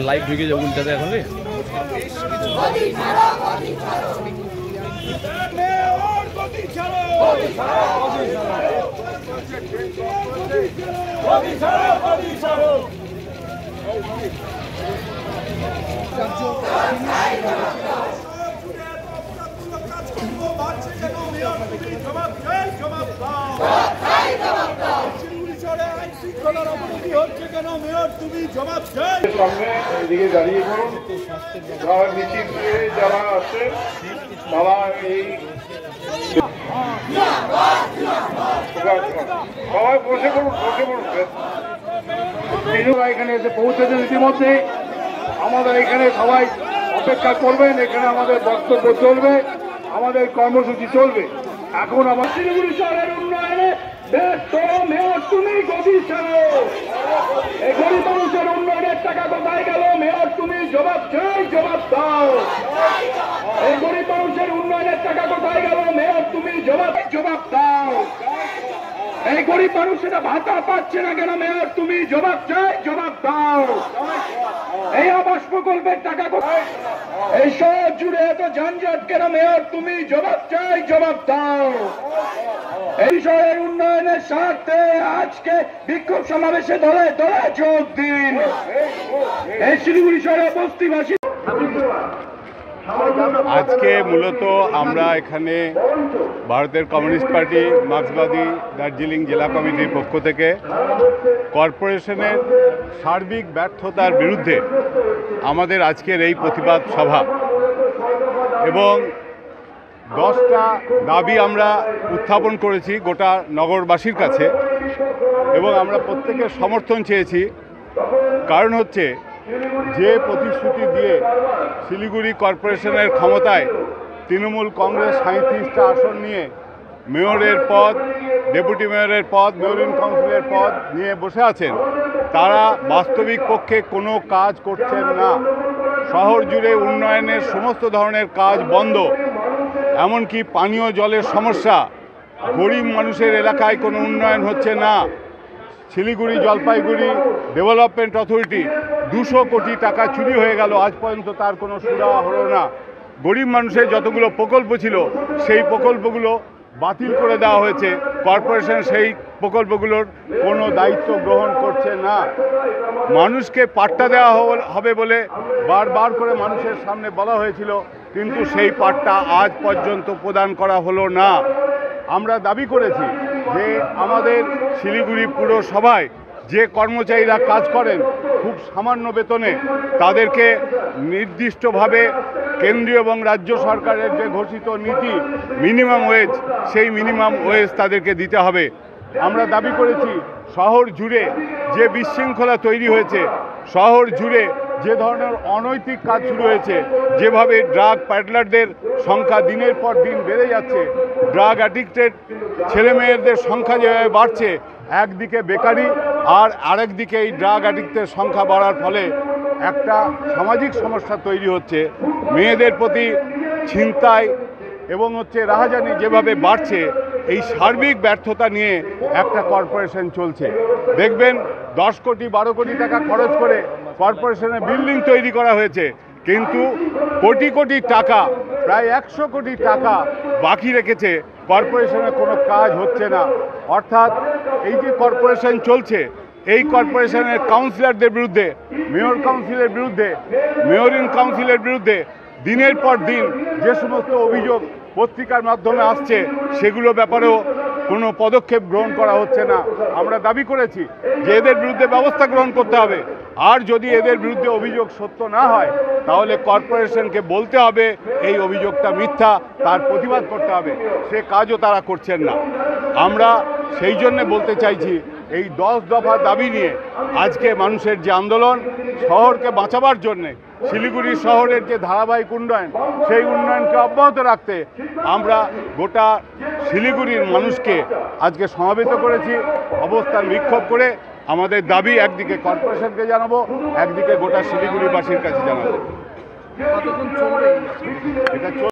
Live ঢুকে যাবো উল্টাতে এখন রে এদিকে দাঁড়িয়ে করুন মিছিল দিয়ে যারা আছে তারা এই সবাই বসে করুন এখানে এসে পৌঁছেছেন ইতিমধ্যে আমাদের এখানে সবাই অপেক্ষা করবেন এখানে আমাদের বক্তব্য চলবে আমাদের কর্মসূচি চলবে এখন আমার শিলিগুড়ি শহরের উন্নয়নে মেয়র তুমি গতি চালো এই গরিব মানুষের উন্নয়নের টাকা কোথায় গেল মেয়র তুমি জবাব চাই জবাব দাও এই গরিব মানুষের উন্নয়নের টাকা কোথায় গেল মেয়র তুমি জবাব দাও এই গরিব মানুষেরা ভাতা পাচ্ছে না কেন মেয়র তুমি জবাব চাই জবাব দাও এই আবাস প্রকল্পের টাকা কোথায় এই শহর জুড়ে এত যানজট কেন মেয়র তুমি জবাব চাই জবাব দাও এই শহরের উন্নয়নের স্বার্থে আজকে বিক্ষোভ সমাবেশে দলে দলে যোগ দিন এই শিলিগুড়ি শহরের বস্তিবাসী আজকে মূলত আমরা এখানে ভারতের কমিউনিস্ট পার্টি মার্ক্সবাদী দার্জিলিং জেলা কমিটির পক্ষ থেকে কর্পোরেশনের সার্বিক ব্যর্থতার বিরুদ্ধে আমাদের আজকের এই প্রতিবাদ সভা এবং 10টা দাবি আমরা উত্থাপন করেছি গোটা নগরবাসীর কাছে এবং আমরা প্রত্যেকের সমর্থন চেয়েছি। কারণ হচ্ছে যে প্রতিশ্রুতি দিয়ে শিলিগুড়ি কর্পোরেশনের ক্ষমতায় তৃণমূল কংগ্রেস 37টা আসন নিয়ে মেয়রের পদ, ডেপুটি মেয়রের পদ, মেয়রিন কাউন্সিলের পদ নিয়ে বসে আছেন, তারা বাস্তবিক পক্ষে কোনো কাজ করছেন না। শহর জুড়ে উন্নয়নের সমস্ত ধরনের কাজ বন্ধ, এমনকি পানীয় জলের সমস্যা, গরিব মানুষের এলাকায় কোনো উন্নয়ন হচ্ছে না। শিলিগুড়ি জলপাইগুড়ি ডেভেলপমেন্ট অথরিটি 200 কোটি টাকা চুরি হয়ে গেল, আজ পর্যন্ত তার কোনো সুরাহা হলো না। গরিব মানুষের যতগুলো প্রকল্প ছিল সেই প্রকল্পগুলো বাতিল করে দেওয়া হয়েছে, কর্পোরেশন সেই প্রকল্পগুলোর কোনো দায়িত্ব গ্রহণ করছে না। মানুষকে পাট্টা দেওয়া হবে বলে বারবার করে মানুষের সামনে বলা হয়েছিল, কিন্তু সেই পাট্টা আজ পর্যন্ত প্রদান করা হলো না। আমরা দাবি করেছি যে আমাদের শিলিগুড়ি পুরসভায় যে কর্মচারীরা কাজ করেন খুব সামান্য বেতনে, তাদেরকে নির্দিষ্টভাবে কেন্দ্রীয় এবং রাজ্য সরকারের যে ঘোষিত নীতি মিনিমাম ওয়েজ, সেই মিনিমাম ওয়েজ তাদেরকে দিতে হবে। আমরা দাবি করেছি শহর জুড়ে যে বিশৃঙ্খলা তৈরি হয়েছে, শহর জুড়ে যে ধরনের অনৈতিক কাজ শুরু হয়েছে, যেভাবে ড্রাগ প্যাডলারদের সংখ্যা দিনের পর দিন বেড়ে যাচ্ছে, ড্রাগ অ্যাডিক্টেড ছেলেমেয়েদের সংখ্যা যেভাবে বাড়ছে, একদিকে বেকারি আর আরেকদিকে এই ড্রাগ অ্যাডিক্টের সংখ্যা বাড়ার ফলে একটা সামাজিক সমস্যা তৈরি হচ্ছে। মেয়েদের প্রতি ছিনতাই এবং রাহাজানি যেভাবে বাড়ছে, এই সার্বিক ব্যর্থতা নিয়ে একটা কর্পোরেশন চলছে। দেখবেন 10 কোটি 12 কোটি টাকা খরচ করে কর্পোরেশনে বিল্ডিং তৈরি করা হয়েছে, কিন্তু কোটি কোটি টাকা, প্রায় 100 কোটি টাকা বাকি রেখেছে, কর্পোরেশনে কোনো কাজ হচ্ছে না। অর্থাৎ এই যে কর্পোরেশন চলছে, এই কর্পোরেশনের কাউন্সিলরদের বিরুদ্ধে, মেয়র কাউন্সিলের বিরুদ্ধে, মেয়রিন কাউন্সিলের বিরুদ্ধে দিনের পর দিন যে সমস্ত অভিযোগ পত্রিকার মাধ্যমে আসছে, সেগুলো ব্যাপারেও কোনো পদক্ষেপ গ্রহণ করা হচ্ছে না। আমরা দাবি করেছি যে এদের বিরুদ্ধে ব্যবস্থা গ্রহণ করতে হবে, আর যদি এদের বিরুদ্ধে অভিযোগ সত্য না হয় তাহলে কর্পোরেশনকে বলতে হবে এই অভিযোগটা মিথ্যা, তার প্রতিবাদ করতে হবে। সে কাজও তারা করছেন না। আমরা সেই জন্যে বলতে চাইছি, এই 10 দফা দাবি নিয়ে আজকে মানুষের যে আন্দোলন, শহরকে বাঁচাবার জন্যে শিলিগুড়ি শহরের যে ধারাবাহিক উন্নয়ন, সেই উন্নয়নকে অব্যাহত রাখতে আমরা গোটা শিলিগুড়ির মানুষকে আজকে সমবেত করেছি। অবস্থান বিক্ষোভ করে আমাদের দাবি একদিকে কর্পোরেশনকে জানাবো, একদিকে গোটা শিলিগুড়িবাসীর কাছে জানাবো। এটা